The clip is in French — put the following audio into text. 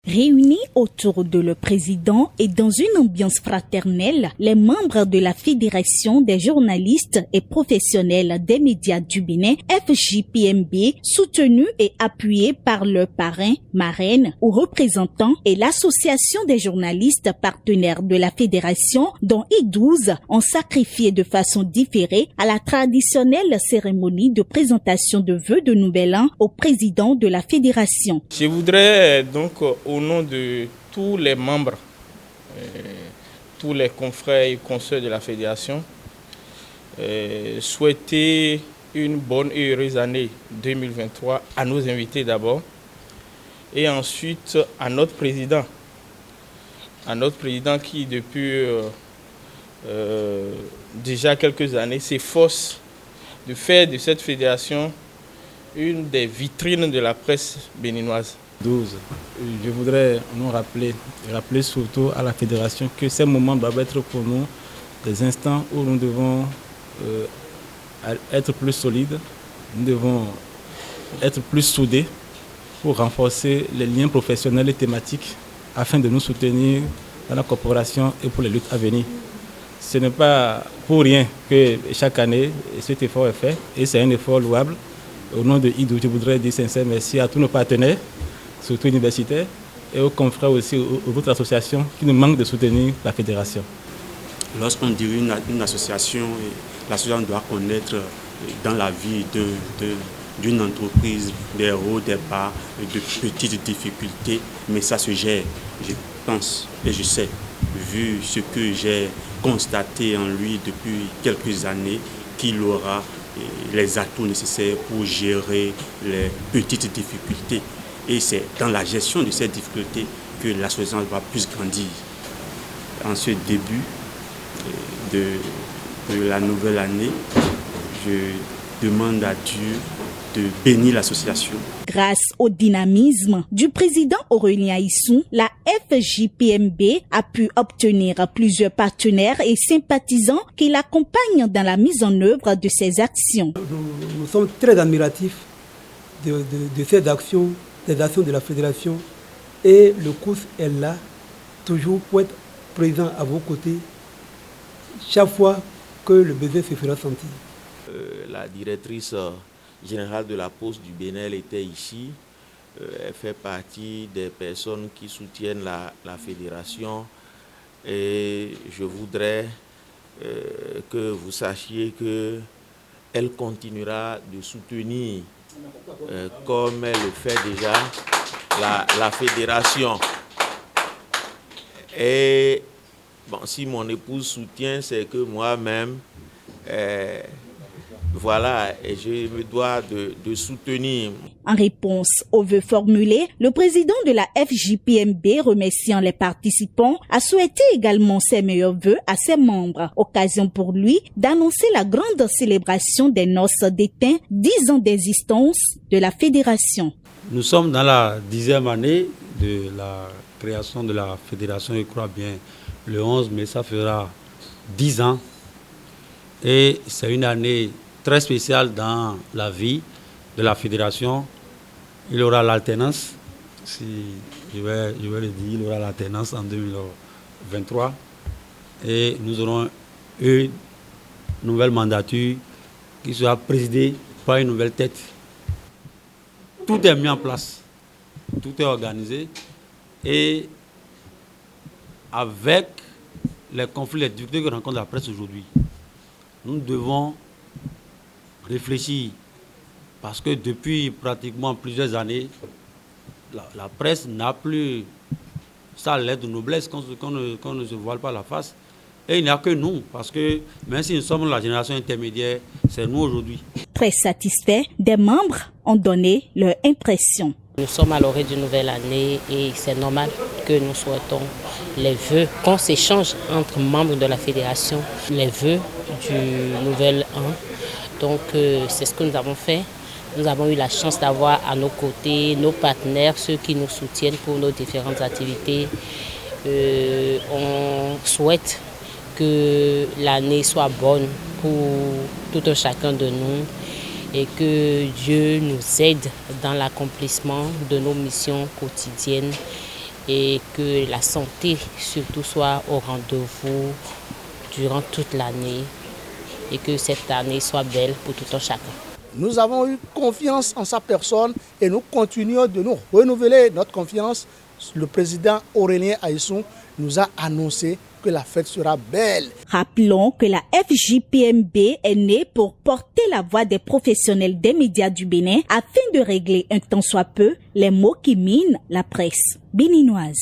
Réunis autour de le président et dans une ambiance fraternelle, les membres de la Fédération des journalistes et professionnels des médias du Bénin, FJPMB, soutenus et appuyés par le parrain, marraine ou représentant et l'association des journalistes partenaires de la Fédération, dont I12, ont sacrifié de façon différée à la traditionnelle cérémonie de présentation de vœux de Nouvel An au président de la Fédération. Je voudrais donc au nom de tous les membres, tous les confrères et consoeurs de la Fédération, souhaiter une bonne et heureuse année 2023 à nos invités d'abord et ensuite à notre président qui depuis déjà quelques années s'efforce de faire de cette fédération une des vitrines de la presse béninoise. 12. Je voudrais nous rappeler surtout à la fédération que ces moments doivent être pour nous des instants où nous devons être plus solides, nous devons être plus soudés pour renforcer les liens professionnels et thématiques afin de nous soutenir dans la coopération et pour les luttes à venir. Ce n'est pas pour rien que chaque année cet effort est fait et c'est un effort louable. Au nom de IDO, je voudrais dire sincère merci à tous nos partenaires, surtout universitaires, et aux confrères aussi, aux autres associations qui nous manquent de soutenir la fédération. Lorsqu'on dirige une association, l'association doit connaître dans la vie d'une entreprise des hauts, des bas, de petites difficultés, mais ça se gère, je pense et je sais, vu ce que j'ai constaté en lui depuis quelques années, qu'il aura les atouts nécessaires pour gérer les petites difficultés. Et c'est dans la gestion de ces difficultés que l'association va plus grandir. En ce début de la nouvelle année, je demande à Dieu de bénir l'association. Grâce au dynamisme du président Aurélien Issou, la FJPMB a pu obtenir plusieurs partenaires et sympathisants qui l'accompagnent dans la mise en œuvre de ses actions. Nous sommes très admiratifs de ces actions, des actions de la fédération, et le COUS est là, toujours pour être présent à vos côtés, chaque fois que le besoin se fera sentir. La directrice générale de la Poste du Bénin, elle était ici. Elle fait partie des personnes qui soutiennent la fédération. Et je voudrais que vous sachiez qu'elle continuera de soutenir, comme elle le fait déjà, la fédération. Et bon, si mon épouse soutient, c'est que moi-même, voilà, et je me dois de soutenir. En réponse aux vœux formulés, le président de la FJPMB, remerciant les participants, a souhaité également ses meilleurs vœux à ses membres. Occasion pour lui d'annoncer la grande célébration des noces d'étain, 10 ans d'existence de la fédération. Nous sommes dans la 10e année de la création de la fédération, je crois bien, le 11 mai, ça fera 10 ans. Et c'est une année très spécial dans la vie de la fédération. Il y aura l'alternance, si je vais le dire, il y aura l'alternance en 2023. Et nous aurons une nouvelle mandature qui sera présidée par une nouvelle tête. Tout est mis en place, tout est organisé. Et avec les conflits, les difficultés que rencontre la presse aujourd'hui, nous devons réfléchir, parce que depuis pratiquement plusieurs années, la presse n'a plus sa lettre de noblesse qu'on ne se voile pas la face. Et il n'y a que nous, parce que même si nous sommes la génération intermédiaire, c'est nous aujourd'hui. Très satisfaits, des membres ont donné leur impression. Nous sommes à l'orée d'une nouvelle année et c'est normal que nous souhaitons les vœux, qu'on s'échange entre membres de la fédération, les vœux du nouvel an. Donc c'est ce que nous avons fait. Nous avons eu la chance d'avoir à nos côtés nos partenaires, ceux qui nous soutiennent pour nos différentes activités. On souhaite que l'année soit bonne pour tout un chacun de nous et que Dieu nous aide dans l'accomplissement de nos missions quotidiennes et que la santé surtout soit au rendez-vous durant toute l'année et que cette année soit belle pour tout un chacun. Nous avons eu confiance en sa personne et nous continuons de nous renouveler notre confiance. Le président Aurélien Aïssou nous a annoncé que la fête sera belle. Rappelons que la FJPMB est née pour porter la voix des professionnels des médias du Bénin afin de régler un tant soit peu les maux qui minent la presse béninoise.